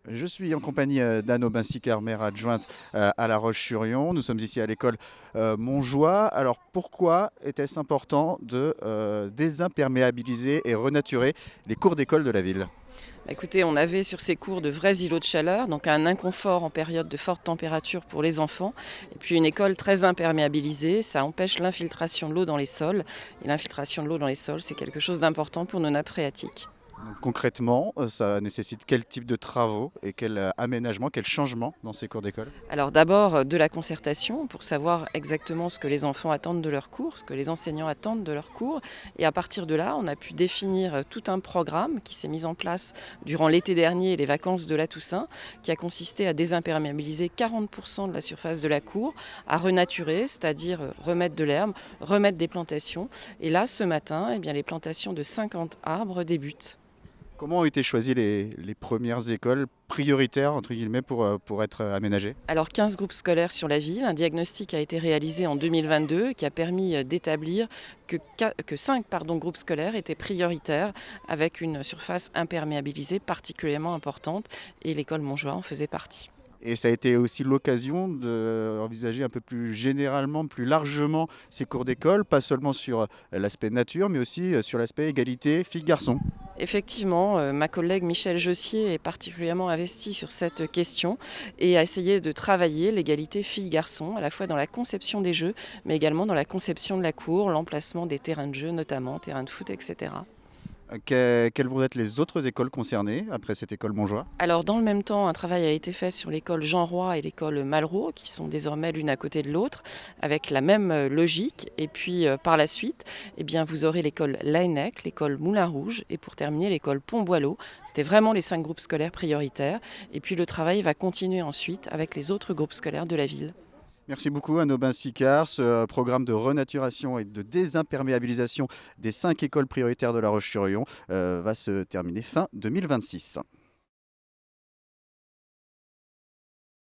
Je suis en compagnie d'Anne Aubin-Sicard, maire adjointe à La Roche-sur-Yon. Nous sommes ici à l'école Montjoie. Alors pourquoi était-ce important de désimperméabiliser et renaturer les cours d'école de la ville? Écoutez, on avait sur ces cours de vrais îlots de chaleur, donc un inconfort en période de forte température pour les enfants, et puis une école très imperméabilisée, ça empêche l'infiltration de l'eau dans les sols, et l'infiltration de l'eau dans les sols, c'est quelque chose d'important pour nos nappes phréatiques. Donc, concrètement, ça nécessite quel type de travaux et quel aménagement, quel changement dans ces cours d'école? Alors d'abord de la concertation pour savoir exactement ce que les enfants attendent de leurs cours, ce que les enseignants attendent de leurs cours. Et à partir de là, on a pu définir tout un programme qui s'est mis en place durant l'été dernier et les vacances de la Toussaint, qui a consisté à désimperméabiliser 40% de la surface de la cour, à renaturer, c'est-à-dire remettre de l'herbe, remettre des plantations. Et là, ce matin, eh bien, les plantations de 50 arbres débutent. Comment ont été choisies les premières écoles prioritaires entre guillemets pour être aménagées? Alors 15 groupes scolaires sur la ville, un diagnostic a été réalisé en 2022 qui a permis d'établir que 5 groupes scolaires étaient prioritaires avec une surface imperméabilisée particulièrement importante et l'école Montjoie en faisait partie. Et ça a été aussi l'occasion d'envisager un peu plus généralement, plus largement ces cours d'école, pas seulement sur l'aspect nature, mais aussi sur l'aspect égalité filles-garçons. Effectivement, ma collègue Michèle Jossier est particulièrement investie sur cette question et a essayé de travailler l'égalité filles-garçons, à la fois dans la conception des jeux, mais également dans la conception de la cour, l'emplacement des terrains de jeu notamment, terrains de foot, etc. Quelles vont être les autres écoles concernées après cette école Montjoie? Alors dans le même temps, un travail a été fait sur l'école Jean Roy et l'école Malraux, qui sont désormais l'une à côté de l'autre, avec la même logique. Et puis par la suite, eh bien, vous aurez l'école Laennec, l'école Moulin Rouge et pour terminer l'école Pont-Boileau. C'était vraiment les 5 groupes scolaires prioritaires. Et puis le travail va continuer ensuite avec les autres groupes scolaires de la ville. Merci beaucoup Anne Aubin-Sicard. Ce programme de renaturation et de désimperméabilisation des 5 écoles prioritaires de La Roche-sur-Yon va se terminer fin 2026.